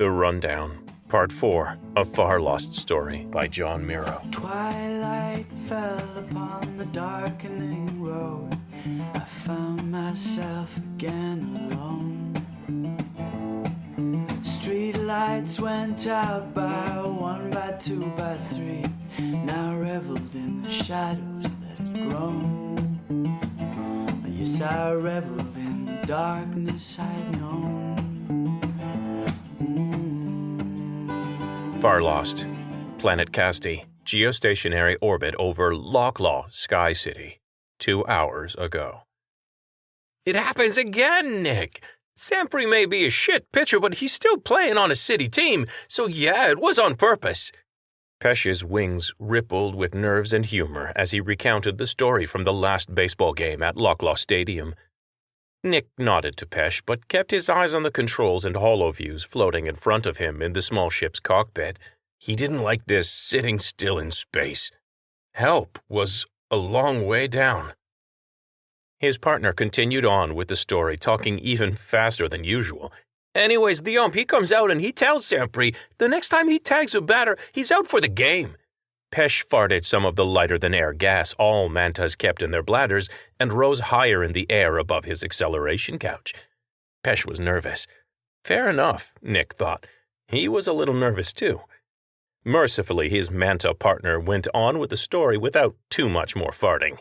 The Rundown, Part 4, A Farlost Story by John Miro. Twilight fell upon the darkening road. I found myself again alone. Street lights went out by one, by two, by three. Now reveled in the shadows that had grown. Yes, I reveled in the darkness I had known. Farlost, Planet Casti, geostationary orbit over Locklaw, Sky City, 2 hours ago. It happens again, Nick. Sampry may be a shit pitcher, but he's still playing on a city team, so yeah, it was on purpose. Pesh's wings rippled with nerves and humor as he recounted the story from the last baseball game at Locklaw Stadium. Nick nodded to Pesh, but kept his eyes on the controls and holloviews floating in front of him in the small ship's cockpit. He didn't like this sitting still in space. Help was a long way down. His partner continued on with the story, talking even faster than usual. Anyways, the ump, he comes out and he tells Sampry the next time he tags a batter, he's out for the game. Pesh farted some of the lighter-than-air gas all mantas kept in their bladders and rose higher in the air above his acceleration couch. Pesh was nervous. Fair enough, Nick thought. He was a little nervous, too. Mercifully, his manta partner went on with the story without too much more farting.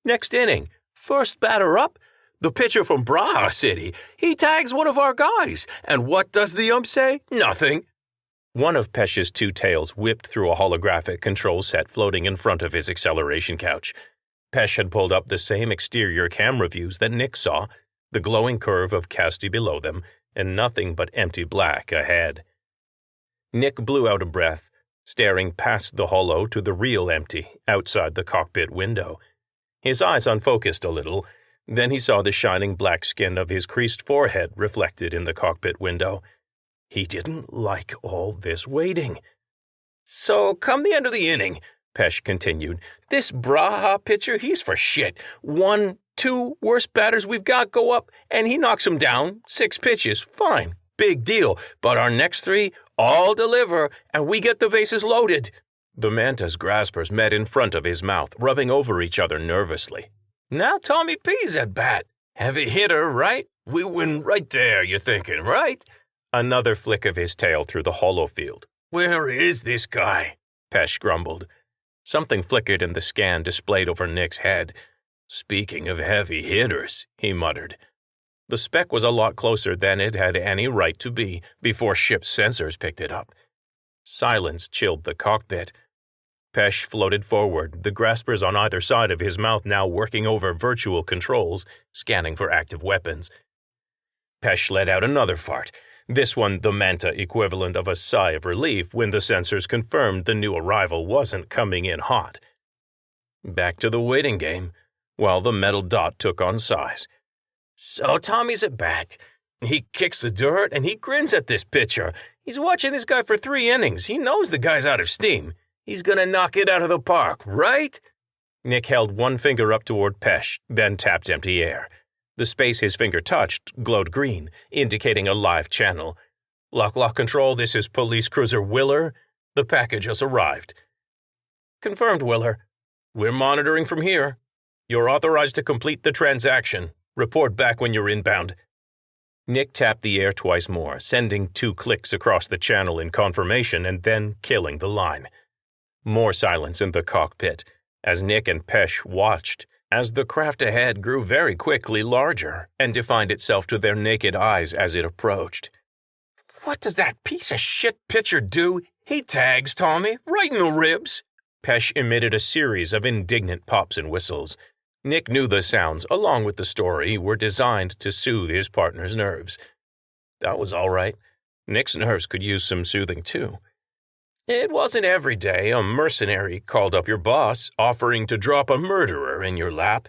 Next inning, first batter up, the pitcher from Braha City. He tags one of our guys. And what does the ump say? Nothing. One of Pesh's two tails whipped through a holographic control set floating in front of his acceleration couch. Pesh had pulled up the same exterior camera views that Nick saw, the glowing curve of Casti below them, and nothing but empty black ahead. Nick blew out a breath, staring past the holo to the real empty outside the cockpit window. His eyes unfocused a little, then he saw the shining black skin of his creased forehead reflected in the cockpit window. He didn't like all this waiting. So, come the end of the inning, Pesh continued, this Braha pitcher, he's for shit. 1, 2 worst batters we've got go up, and he knocks them down. 6 pitches, fine, big deal. But our next 3 all deliver, and we get the bases loaded. The manta's graspers met in front of his mouth, rubbing over each other nervously. Now Tommy P's at bat. Heavy hitter, right? We win right there, you're thinking, right? Another flick of his tail through the holo field. Where is this guy? Pesh grumbled. Something flickered in the scan displayed over Nick's head. Speaking of heavy hitters, he muttered. The speck was a lot closer than it had any right to be before ship's sensors picked it up. Silence chilled the cockpit. Pesh floated forward, the graspers on either side of his mouth now working over virtual controls, scanning for active weapons. Pesh let out another fart. This one the manta equivalent of a sigh of relief when the sensors confirmed the new arrival wasn't coming in hot. Back to the waiting game, while the metal dot took on size. So Tommy's at bat. He kicks the dirt and he grins at this pitcher. He's watching this guy for 3 innings. He knows the guy's out of steam. He's gonna knock it out of the park, right? Nick held one finger up toward Pesh, then tapped empty air. The space his finger touched glowed green, indicating a live channel. Lock control, this is police cruiser Willer. The package has arrived. Confirmed, Willer. We're monitoring from here. You're authorized to complete the transaction. Report back when you're inbound. Nick tapped the air twice more, sending 2 clicks across the channel in confirmation and then killing the line. More silence in the cockpit, as Nick and Pesh watched, as the craft ahead grew very quickly larger and defined itself to their naked eyes as it approached. What does that piece of shit pitcher do? He tags Tommy right in the ribs. Pesh emitted a series of indignant pops and whistles. Nick knew the sounds, along with the story, were designed to soothe his partner's nerves. That was all right. Nick's nerves could use some soothing, too. It wasn't every day a mercenary called up your boss, offering to drop a murderer in your lap.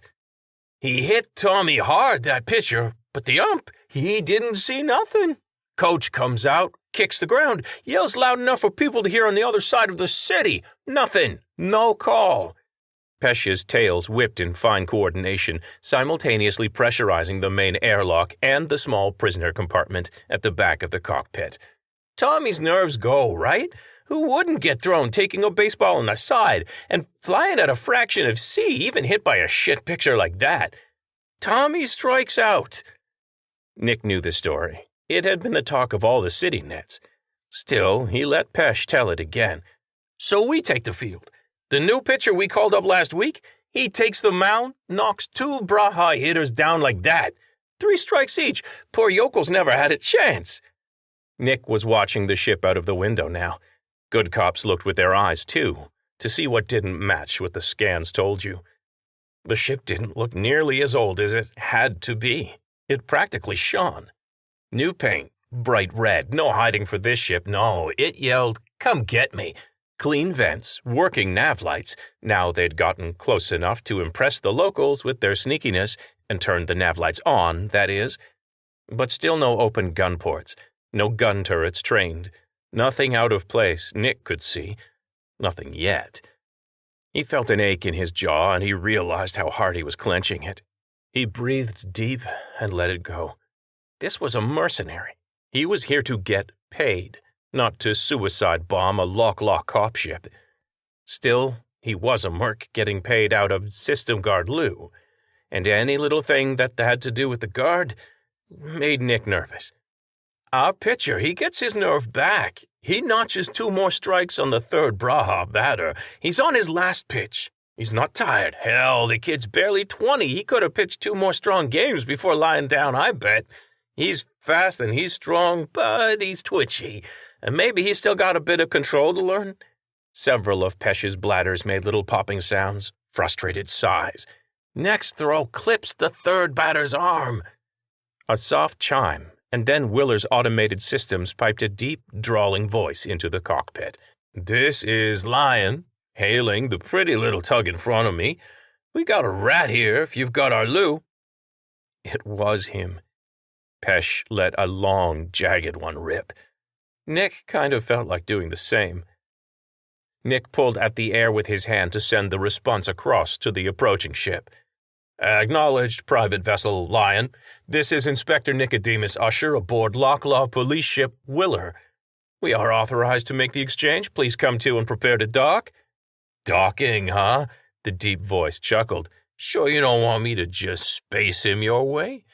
He hit Tommy hard, that pitcher, but the ump, he didn't see nothing. Coach comes out, kicks the ground, yells loud enough for people to hear on the other side of the city. Nothing. No call. Pesh's tails whipped in fine coordination, simultaneously pressurizing the main airlock and the small prisoner compartment at the back of the cockpit. Tommy's nerves go, right? Who wouldn't get thrown taking a baseball on the side and flying at a fraction of C, even hit by a shit picture like that? Tommy strikes out. Nick knew the story. It had been the talk of all the city nets. Still, he let Pesh tell it again. So we take the field. The new pitcher we called up last week, he takes the mound, knocks 2 Braha hitters down like that. 3 strikes each. Poor yokels never had a chance. Nick was watching the ship out of the window now. Good cops looked with their eyes, too, to see what didn't match what the scans told you. The ship didn't look nearly as old as it had to be. It practically shone. New paint, bright red, no hiding for this ship, no. It yelled, "Come get me." Clean vents, working nav lights. Now they'd gotten close enough to impress the locals with their sneakiness and turned the nav lights on, that is. But still no open gun ports, no gun turrets trained. Nothing out of place Nick could see. Nothing yet. He felt an ache in his jaw, and he realized how hard he was clenching it. He breathed deep and let it go. This was a mercenary. He was here to get paid, not to suicide bomb a lock cop ship. Still, he was a merc getting paid out of System Guard Lou, and any little thing that had to do with the guard made Nick nervous. Our pitcher, he gets his nerve back. He notches 2 more strikes on the 3rd Braha batter. He's on his last pitch. He's not tired. Hell, the kid's barely 20. He could have pitched 2 more strong games before lying down, I bet. He's fast and he's strong, but he's twitchy. And maybe he's still got a bit of control to learn. Several of Pesh's bladders made little popping sounds, frustrated sighs. Next throw clips the 3rd batter's arm. A soft chime, and then Willer's automated systems piped a deep, drawling voice into the cockpit. "This is Lion, hailing the pretty little tug in front of me. We got a rat here if you've got our Lou." It was him. Pesh let a long, jagged one rip. Nick kind of felt like doing the same. Nick pulled at the air with his hand to send the response across to the approaching ship. "Acknowledged, private vessel Lion. This is Inspector Nicodemus Usher aboard Locklaw police ship Willer. We are authorized to make the exchange. Please come to and prepare to dock." "Docking, huh?" The deep voice chuckled. "Sure you don't want me to just space him your way?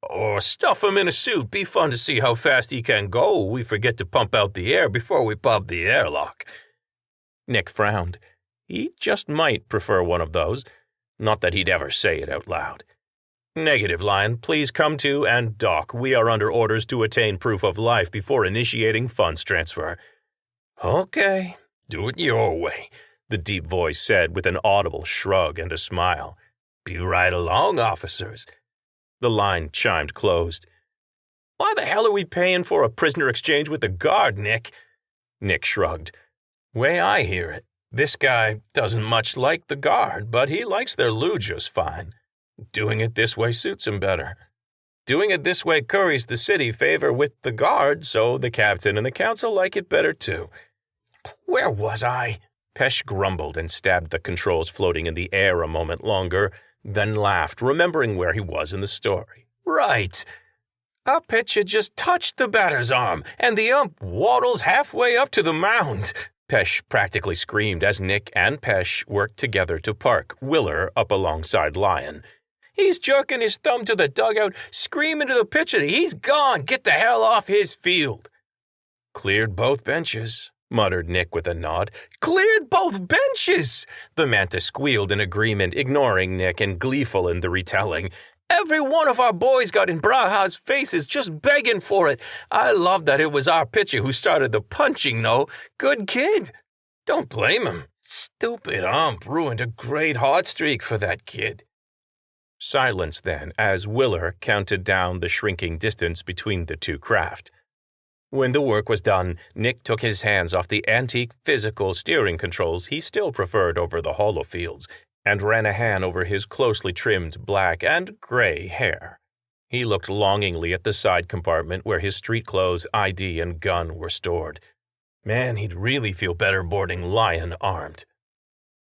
Or stuff him in a suit. Be fun to see how fast he can go. We forget to pump out the air before we pop the airlock." Nick frowned. He just might prefer one of those. Not that he'd ever say it out loud. "Negative, Lion. Please come to and dock. We are under orders to attain proof of life before initiating funds transfer." "Okay, do it your way," the deep voice said with an audible shrug and a smile. "Be right along, officers." The line chimed closed. "Why the hell are we paying for a prisoner exchange with the guard, Nick?" Nick shrugged. "Way I hear it, this guy doesn't much like the guard, but he likes their Lou just fine. Doing it this way suits him better. Doing it this way curries the city favor with the guard, so the captain and the council like it better too." "Where was I?" Pesh grumbled and stabbed the controls floating in the air a moment longer, then laughed, remembering where he was in the story. "Right. Our pitcher just touched the batter's arm, and the ump waddles halfway up to the mound." Pesh practically screamed as Nick and Pesh worked together to park Willer up alongside Lion. "He's jerking his thumb to the dugout, screaming to the pitcher that he's gone, get the hell off his field." "Cleared both benches," muttered Nick with a nod. "Cleared both benches!" The mantis squealed in agreement, ignoring Nick and gleeful in the retelling. "Every one of our boys got in Braha's faces just begging for it. I love that it was our pitcher who started the punching, though. Good kid. Don't blame him. Stupid ump ruined a great hot streak for that kid." Silence then, as Willer counted down the shrinking distance between the two craft. When the work was done, Nick took his hands off the antique physical steering controls he still preferred over the holofields, and ran a hand over his closely trimmed black and gray hair. He looked longingly at the side compartment where his street clothes, ID, and gun were stored. Man, he'd really feel better boarding Lion armed.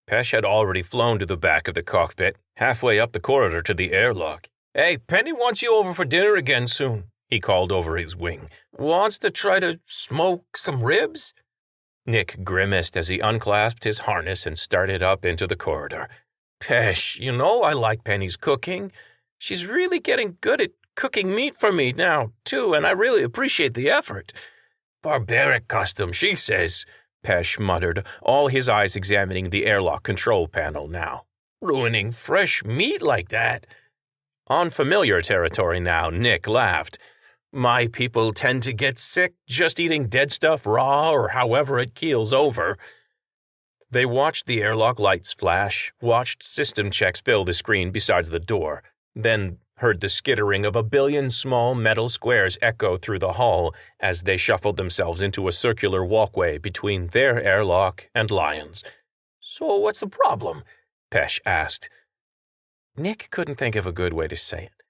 Pesh had already flown to the back of the cockpit, halfway up the corridor to the airlock. "Hey, Penny wants you over for dinner again soon." he called over his wing. "Wants to try to smoke some ribs?" Nick grimaced as he unclasped his harness and started up into the corridor. "Pesh, you know I like Penny's cooking. She's really getting good at cooking meat for me now, too, and I really appreciate the effort." "Barbaric custom, she says," Pesh muttered, all his eyes examining the airlock control panel now. "Ruining fresh meat like that." On familiar territory now, Nick laughed. "My people tend to get sick just eating dead stuff raw or however it keels over." They watched the airlock lights flash, watched system checks fill the screen beside the door, then heard the skittering of a billion small metal squares echo through the hall as they shuffled themselves into a circular walkway between their airlock and Lion's. "So what's the problem?" Pesh asked. Nick couldn't think of a good way to say it.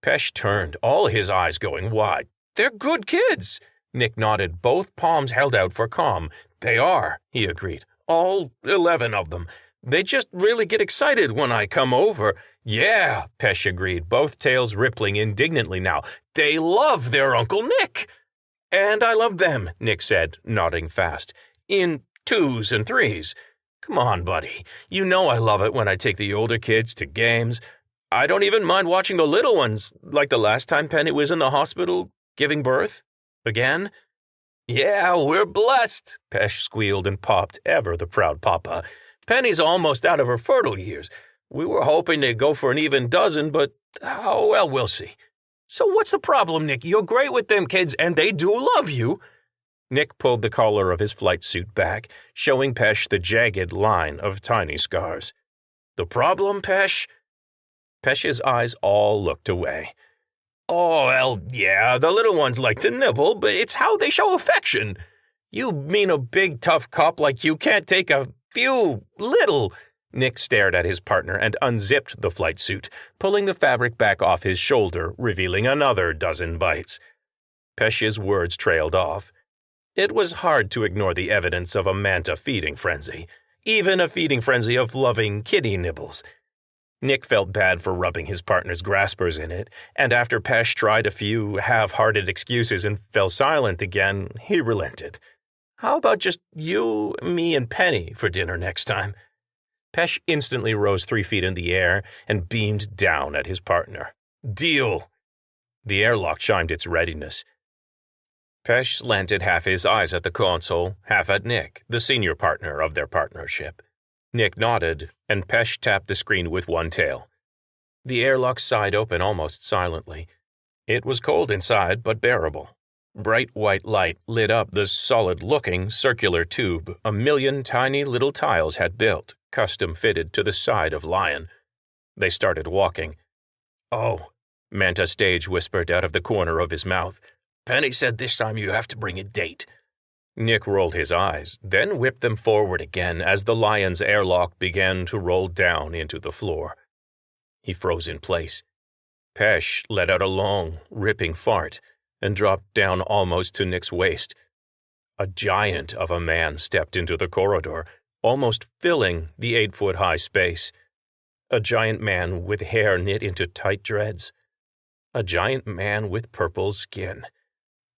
Pesh turned, all his eyes going wide. "They're good kids." Nick nodded, both palms held out for calm. "They are," he agreed. "All 11 of them. They just really get excited when I come over." "Yeah," Pesh agreed, both tails rippling indignantly now. "They love their Uncle Nick." "And I love them," Nick said, nodding fast. "In 2s and 3s. Come on, buddy. You know I love it when I take the older kids to games. I don't even mind watching the little ones, like the last time Penny was in the hospital giving birth. Again?" "Yeah, we're blessed," Pesh squealed and popped, ever the proud papa. "Penny's almost out of her fertile years. We were hoping to go for an even dozen, but, oh, well, we'll see." "So what's the problem, Nick? You're great with them kids, and they do love you." Nick pulled the collar of his flight suit back, showing Pesh the jagged line of tiny scars. "The problem, Pesh?" Pesh's eyes all looked away. "Oh, well, yeah, the little ones like to nibble, but it's how they show affection. You mean a big, tough cop like you can't take a few little—" Nick stared at his partner and unzipped the flight suit, pulling the fabric back off his shoulder, revealing another dozen bites. Pesh's words trailed off. It was hard to ignore the evidence of a manta feeding frenzy, even a feeding frenzy of loving kitty nibbles. Nick felt bad for rubbing his partner's graspers in it, and after Pesh tried a few half-hearted excuses and fell silent again, he relented. "How about just you, me, and Penny for dinner next time?" Pesh instantly rose 3 feet in the air and beamed down at his partner. "Deal!" The airlock chimed its readiness. Pesh slanted half his eyes at the console, half at Nick, the senior partner of their partnership. Nick nodded, and Pesh tapped the screen with one tail. The airlock sighed open almost silently. It was cold inside, but bearable. Bright white light lit up the solid-looking circular tube a million tiny little tiles had built, custom-fitted to the side of Lion. They started walking. "Oh," Manta Stage whispered out of the corner of his mouth. "Penny said this time you have to bring a date." Nick rolled his eyes, then whipped them forward again as the Lion's airlock began to roll down into the floor. He froze in place. Pesh let out a long, ripping fart and dropped down almost to Nick's waist. A giant of a man stepped into the corridor, almost filling the 8-foot-high space. A giant man with hair knit into tight dreads. A giant man with purple skin.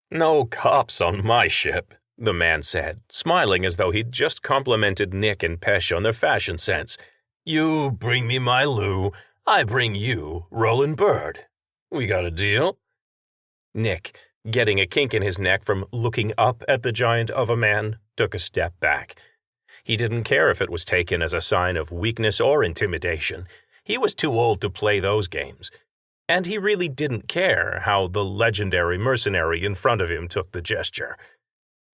"No cops on my ship," the man said, smiling as though he'd just complimented Nick and Pesh on their fashion sense. "You bring me my Lou, I bring you Roland Bird. We got a deal?" Nick, getting a kink in his neck from looking up at the giant of a man, took a step back. He didn't care if it was taken as a sign of weakness or intimidation. He was too old to play those games. And he really didn't care how the legendary mercenary in front of him took the gesture.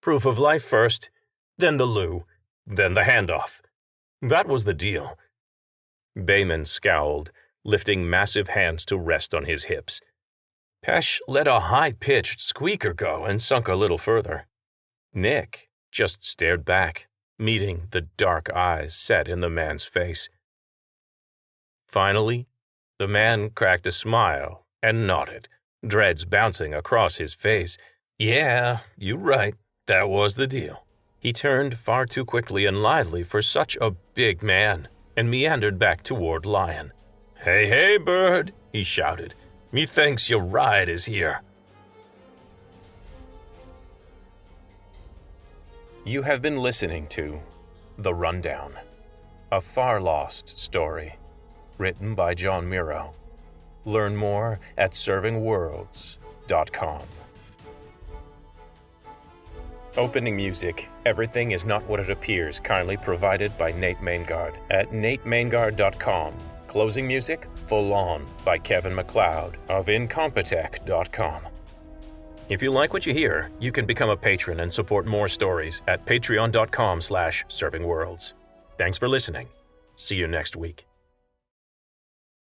Proof of life first, then the loo, then the handoff. That was the deal. Bayman scowled, lifting massive hands to rest on his hips. Pesh let a high-pitched squeaker go and sunk a little further. Nick just stared back, meeting the dark eyes set in the man's face. Finally, the man cracked a smile and nodded, dreads bouncing across his face. "Yeah, you're right. That was the deal." He turned far too quickly and lively for such a big man and meandered back toward Lion. "Hey, hey, Bird," he shouted. "Methinks your ride is here." You have been listening to The Rundown, a Farlost story, written by John Miro. Learn more at servingworlds.com. Opening music, Everything Is Not What It Appears, kindly provided by Nate Maingard at natemaingard.com. Closing music, Full On by Kevin MacLeod of Incompetech.com. If you like what you hear, you can become a patron and support more stories at patreon.com/servingworlds. Thanks for listening. See you next week.